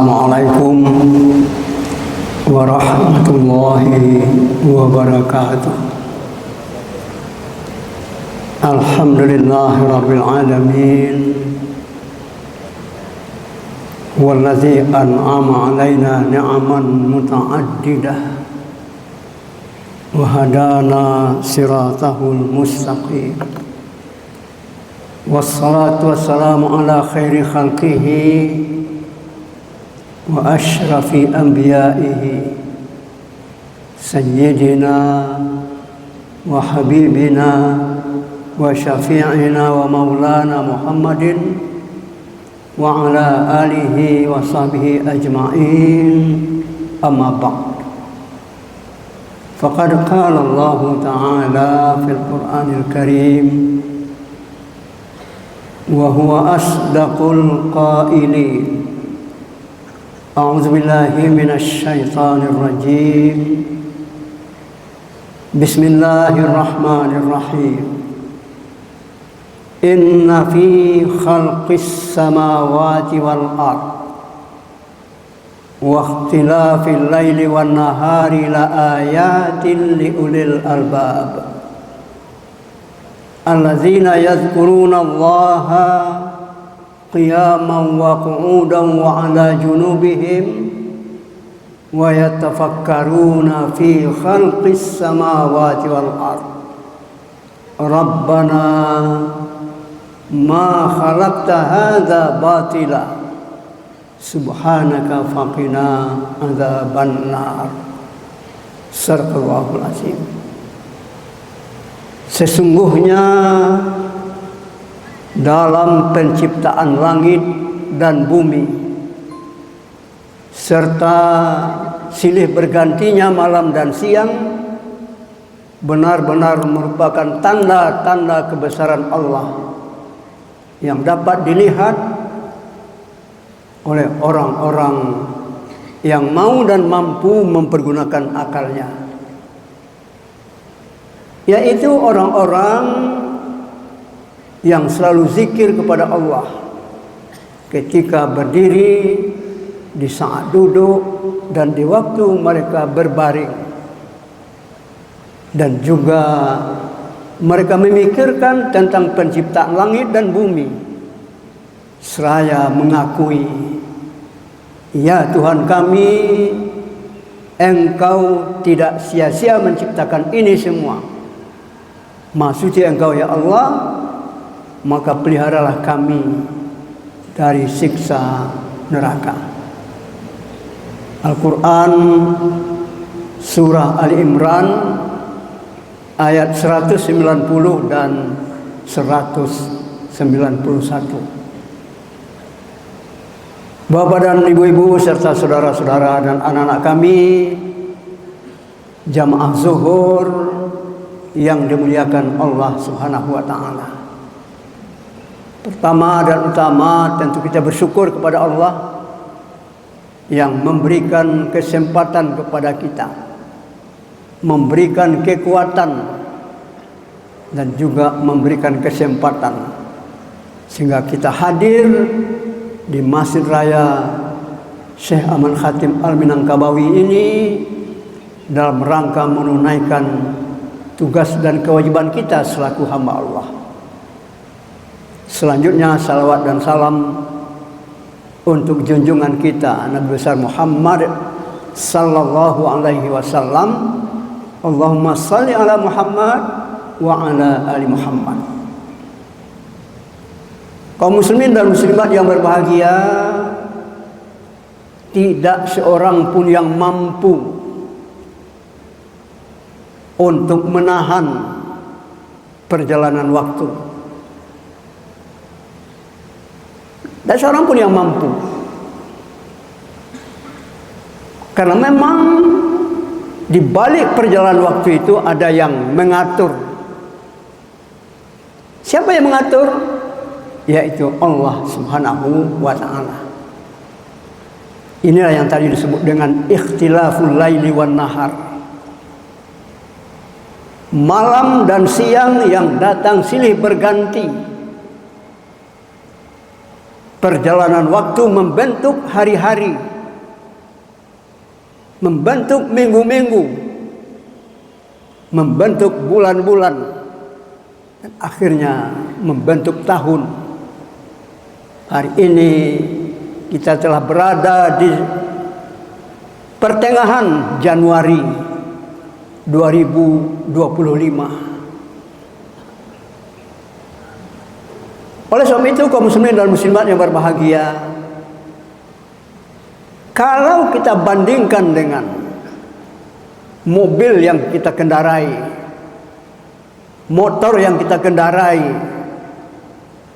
Assalamualaikum warahmatullahi wabarakatuh. Alhamdulillahirabbil alamin. Wallazi an'ama 'alaina ni'aman muta'addidah wa hadana siratahul mustaqim. Wassalatu wassalamu ala khairi khalqihi wa ashrafi anbiya'ihi sayyidina wa habibina wa syafi'ina wa maulana Muhammadin wa ala alihi wa sahbihi ajma'in, amma ba'd. Faqad qala Allah ta'ala fil Qur'anil Karim wa huwa asdaqul qailin. A'udzu billahi minasy syaithanir rajim. Bismillahirrahmanirrahim. Inna fi khalqis samawati wal ard wa ikhtilafil laili wan nahari la ayatin li ulil albab alladzina yadhkuruna Allaha qiyaman wa qu'udan wa 'ala junubihim wa yatafakkaruna fi khalqis samawati wal ard. Rabbana ma khalaqta hadza batila subhanaka faqina adzaban nar. Sadaqallahul azim. Sesungguhnya dalam penciptaan langit dan bumi serta silih bergantinya malam dan siang benar-benar merupakan tanda-tanda kebesaran Allah yang dapat dilihat oleh orang-orang yang mau dan mampu mempergunakan akalnya, yaitu orang-orang yang selalu zikir kepada Allah ketika berdiri, di saat duduk, dan di waktu mereka berbaring. Dan juga mereka memikirkan tentang penciptaan langit dan bumi, seraya mengakui, ya Tuhan kami, Engkau tidak sia-sia menciptakan ini semua. Maha suci Engkau ya Allah, maka peliharalah kami dari siksa neraka. Al-Quran Surah Ali Imran ayat 190 dan 191. Bapak dan ibu-ibu serta saudara-saudara dan anak-anak kami, jamaah zuhur yang dimuliakan Allah Subhanahu wa taala. Pertama dan utama tentu kita bersyukur kepada Allah yang memberikan kesempatan kepada kita, memberikan kekuatan dan juga memberikan kesempatan sehingga kita hadir di Masjid Raya Syekh Aman Khatim Al-Minangkabawi ini dalam rangka menunaikan tugas dan kewajiban kita selaku hamba Allah. Selanjutnya salawat dan salam untuk junjungan kita Nabi besar Muhammad sallallahu alaihi wasallam. Allahumma salli ala Muhammad wa ala ali Muhammad. Kaum muslimin dan muslimat yang berbahagia, tidak seorang pun yang mampu untuk menahan perjalanan waktu. Tidak seorang pun yang mampu. Karena memang di balik perjalanan waktu itu ada yang mengatur. Siapa yang mengatur? Yaitu Allah Subhanahu wa ta'ala. Inilah yang tadi disebut dengan ikhtilaful laili wan nahar. Malam dan siang yang datang silih berganti. Perjalanan waktu membentuk hari-hari membentuk minggu-minggu, membentuk bulan-bulan, dan akhirnya membentuk tahun. Hari ini kita telah berada di pertengahan Januari 2025. Oleh sebab itu, kaum muslimin dan muslimat yang berbahagia, kalau kita bandingkan dengan mobil yang kita kendarai, motor yang kita kendarai,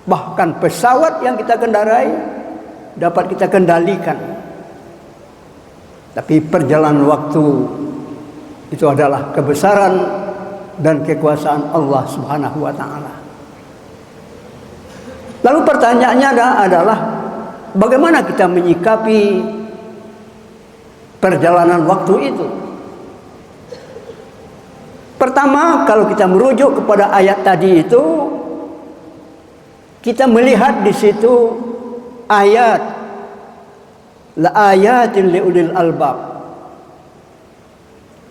bahkan pesawat yang kita kendarai, dapat kita kendalikan. Tapi perjalanan waktu itu adalah kebesaran dan kekuasaan Allah Subhanahu wa ta'ala. Lalu pertanyaannya adalah bagaimana kita menyikapi perjalanan waktu itu? Pertama, kalau kita merujuk kepada ayat tadi itu, kita melihat di situ ayat la ayatin liulil albab.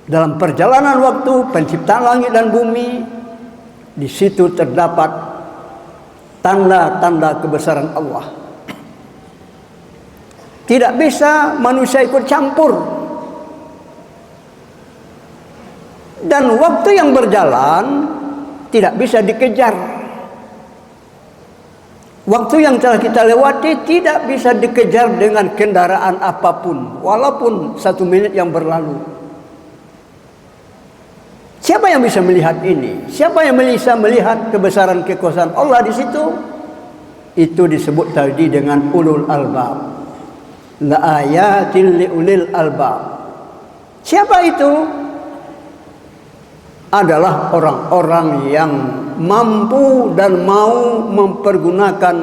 Dalam perjalanan waktu penciptaan langit dan bumi, di situ terdapat tanda-tanda kebesaran Allah. Tidak bisa manusia ikut campur. Dan waktu yang berjalan tidak bisa dikejar. Waktu yang telah kita lewati tidak bisa dikejar dengan kendaraan apapun, walaupun 1 menit yang berlalu. Siapa yang bisa melihat ini? Siapa yang bisa melihat kebesaran kekuasaan Allah di situ? Itu disebut tadi dengan ulul albab. La ayatil liulil albab. Siapa itu? Adalah orang-orang yang mampu dan mau mempergunakan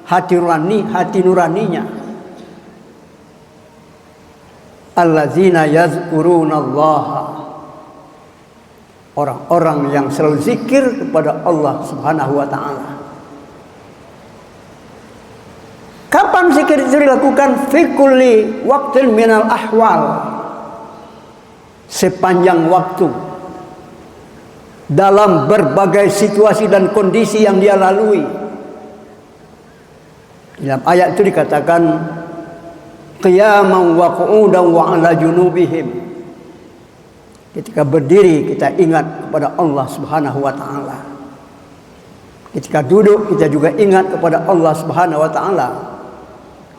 hati nuraninya. Allazina yazkurunallaha. Orang-orang yang selalu zikir kepada Allah Subhanahu wa ta'ala. Kapan zikir itu dilakukan? Fi kulli waqtin minal ahwal. Sepanjang waktu. Dalam berbagai situasi dan kondisi yang dia lalui. Dalam ayat itu dikatakan qiyaman wa qu'udan wa 'ala junubihim. Ketika berdiri kita ingat kepada Allah Subhanahu wa ta'ala. Ketika duduk kita juga ingat kepada Allah Subhanahu wa ta'ala.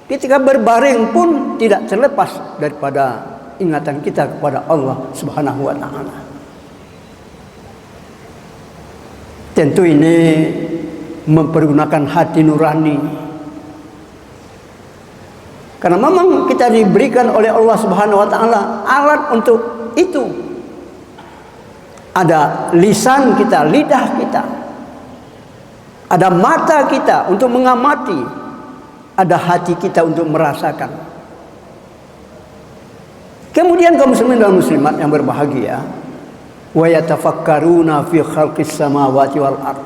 Ketika berbaring pun tidak terlepas daripada ingatan kita kepada Allah Subhanahu wa ta'ala. Tentu ini mempergunakan hati nurani. Karena memang kita diberikan oleh Allah Subhanahu wa ta'ala alat untuk itu. Ada lisan kita, lidah kita. Ada mata kita untuk mengamati. Ada hati kita untuk merasakan. Kemudian kaum muslimin dan muslimat yang berbahagia, wa yatafakkaruna fi khalqis samawati wal ard.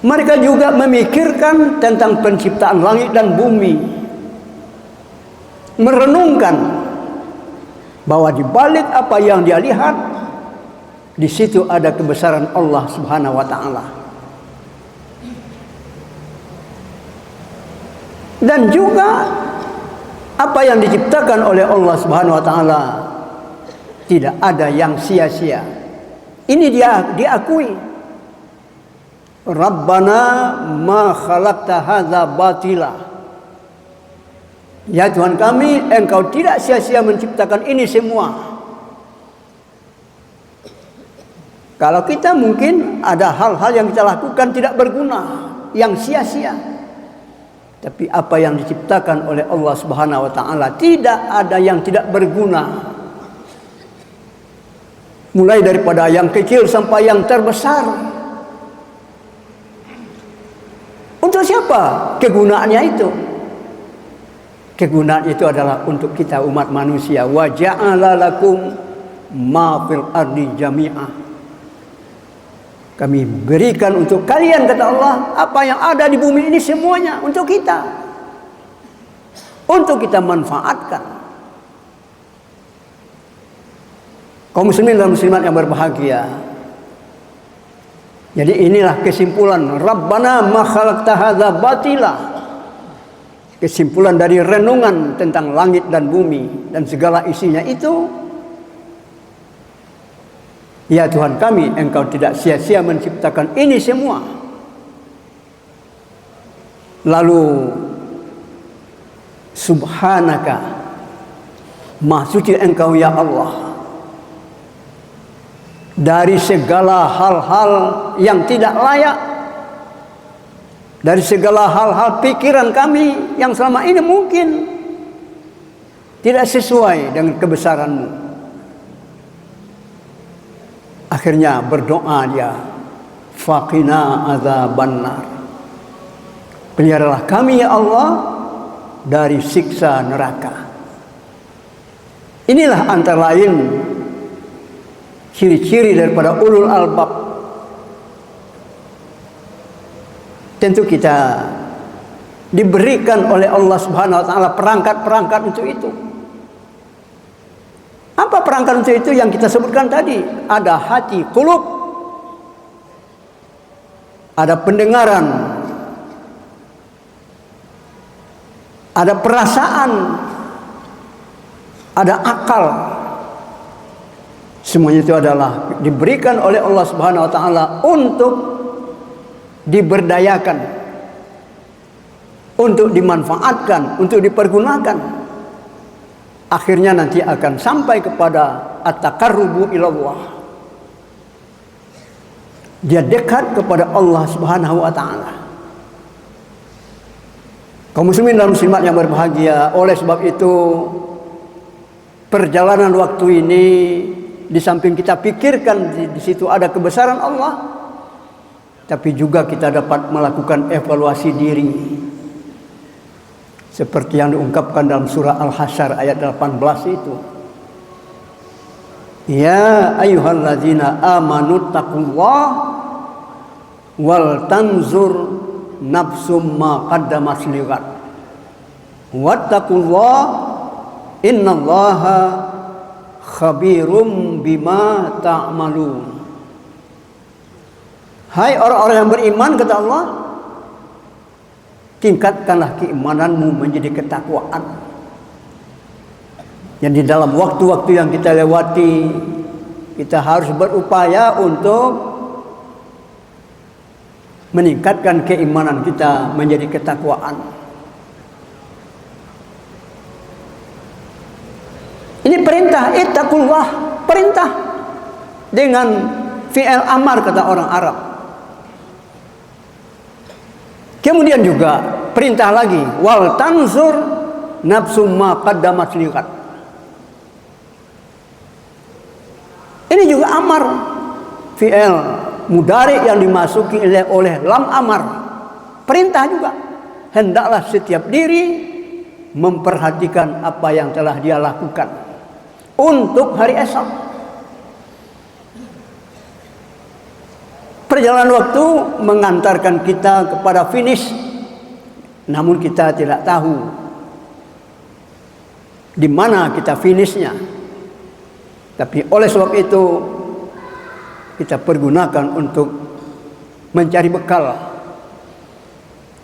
Mereka juga memikirkan tentang penciptaan langit dan bumi. Merenungkan bahwa di balik apa yang dia lihat, di situ ada kebesaran Allah Subhanahu wa ta'ala. Dan juga apa yang diciptakan oleh Allah Subhanahu wa ta'ala tidak ada yang sia-sia. Ini dia diakui. Rabbana ma khalaqta hadza batila. Ya Tuhan kami, Engkau tidak sia-sia menciptakan ini semua. Kalau kita mungkin ada hal-hal yang kita lakukan tidak berguna, yang sia-sia. Tapi apa yang diciptakan oleh Allah Subhanahu wa ta'ala tidak ada yang tidak berguna. Mulai daripada yang kecil sampai yang terbesar. Untuk siapa kegunaannya itu? Kegunaan itu adalah untuk kita umat manusia. Wa ja'ala lakum ma fil ardi jami'ah. Kami berikan untuk kalian, kata Allah, apa yang ada di bumi ini semuanya untuk kita. Untuk kita manfaatkan. Kaum muslimin dan muslimat yang berbahagia. Jadi inilah kesimpulan Rabbana ma khalaqta hadza batila. Kesimpulan dari renungan tentang langit dan bumi dan segala isinya itu, ya Tuhan kami, Engkau tidak sia-sia menciptakan ini semua. Lalu subhanaka, maha suci Engkau ya Allah dari segala hal-hal yang tidak layak, dari segala hal-hal pikiran kami yang selama ini mungkin tidak sesuai dengan kebesaran-Mu. Akhirnya berdoa dia, faqina adzabannar, peliharalah kami ya Allah dari siksa neraka. Inilah antara lain ciri-ciri daripada ulul albab. Tentu kita diberikan oleh Allah Subhanahu wa taala perangkat-perangkat untuk itu. Apa perangkat untuk itu yang kita sebutkan tadi? Ada hati, qulub, ada pendengaran, ada perasaan, ada akal. Semuanya itu adalah diberikan oleh Allah Subhanahu wa taala untuk diberdayakan, untuk dimanfaatkan, untuk dipergunakan. Akhirnya nanti akan sampai kepada at-taqarrubu ilallah. Dia dekat kepada Allah Subhanahu wa taala. Kaum muslimin dan muslimat yang berbahagia, oleh sebab itu perjalanan waktu ini, di samping kita pikirkan di situ ada kebesaran Allah, tapi juga kita dapat melakukan evaluasi diri. Seperti yang diungkapkan dalam surah Al-Hasyr ayat 18 itu. Ya ayyuhalladzina amanu taqullah wal tanzur nafsum ma qaddamat lighad. Wattaqullah innallaha khabirum bima ta'malun. Hai orang-orang yang beriman, kata Allah, tingkatkanlah keimananmu menjadi ketakwaan. Yang di dalam waktu-waktu yang kita lewati, kita harus berupaya untuk meningkatkan keimanan kita menjadi ketakwaan. Ini perintah, ittaqullah, perintah dengan fi'il amar kata orang Arab. Kemudian juga perintah lagi, wal tanzur nafsum ma qaddamat lighad. Ini juga amar, fi'il mudhari yang dimasuki oleh lam amar. Perintah juga, hendaklah setiap diri memperhatikan apa yang telah dia lakukan untuk hari esok. Perjalanan waktu mengantarkan kita kepada finish, namun kita tidak tahu di mana kita finishnya. Tapi oleh sebab itu kita pergunakan untuk mencari bekal.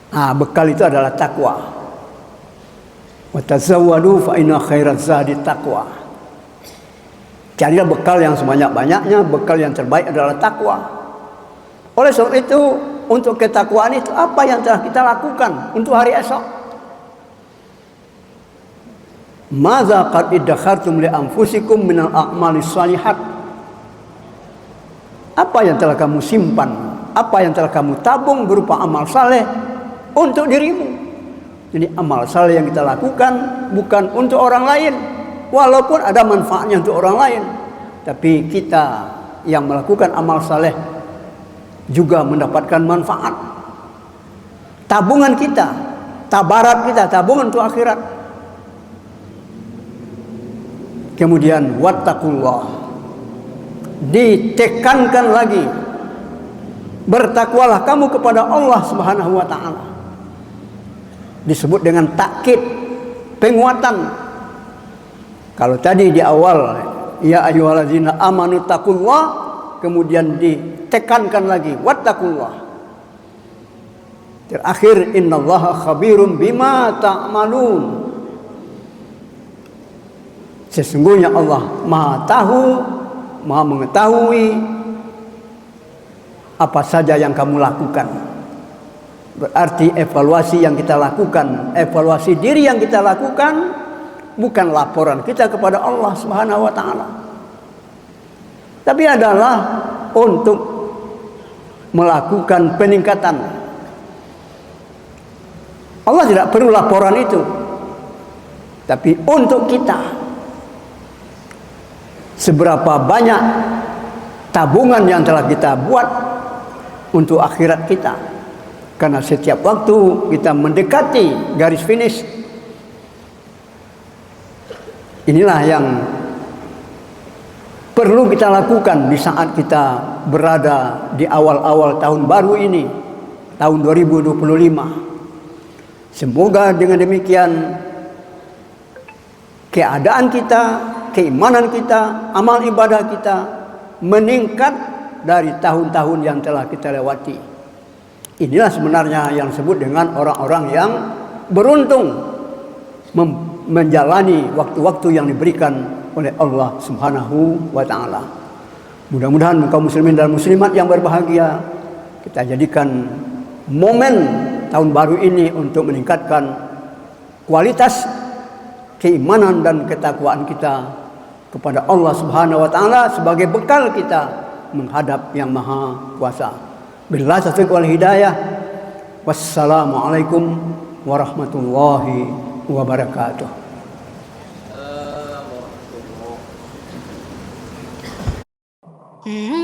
Bekal itu adalah takwa. Wa tazawwadu fa inna khairaz zadi taqwa. Carilah bekal yang sebanyak-banyaknya, bekal yang terbaik adalah takwa. Oleh sebab itu, untuk ketakwaan itu apa yang telah kita lakukan untuk hari esok? Madza qad iddakhartum li anfusikum minal a'malis shalihat. Apa yang telah kamu simpan, apa yang telah kamu tabung berupa amal saleh untuk dirimu. Jadi amal saleh yang kita lakukan bukan untuk orang lain, walaupun ada manfaatnya untuk orang lain, tapi kita yang melakukan amal saleh juga mendapatkan manfaat. Tabungan kita, tabarat kita, tabungan untuk akhirat. Kemudian wattaqullah, ditekankan lagi, bertakwalah kamu kepada Allah Subhanahu wa taala. Disebut dengan takkid, penguatan. Kalau tadi di awal ya ayyuhallazina amanu taqullah, kemudian ditekankan lagi wattaqullah. Terakhir innallaha khabirum bima ta'malun. Sesungguhnya Allah Maha tahu, Maha mengetahui apa saja yang kamu lakukan. Berarti evaluasi yang kita lakukan, evaluasi diri yang kita lakukan bukan laporan kita kepada Allah Subhanahu wa taala. Tapi adalah untuk melakukan peningkatan. Allah tidak perlu laporan itu. Tapi untuk kita, seberapa banyak tabungan yang telah kita buat untuk akhirat kita. Karena setiap waktu kita mendekati garis finish. Inilah yang perlu kita lakukan di saat kita berada di awal-awal tahun baru ini, tahun 2025. Semoga dengan demikian keadaan kita, keimanan kita, amal ibadah kita meningkat dari tahun-tahun yang telah kita lewati. Inilah sebenarnya yang disebut dengan orang-orang yang beruntung menjalani waktu-waktu yang diberikan oleh Allah Subhanahu wa taala. Mudah-mudahan kaum muslimin dan muslimat yang berbahagia, kita jadikan momen tahun baru ini untuk meningkatkan kualitas keimanan dan ketakwaan kita kepada Allah Subhanahu wa taala sebagai bekal kita menghadap Yang Maha Kuasa. Billahi taufiq wal hidayah. Wassalamualaikum warahmatullahi wabarakatuh. Mm-hmm.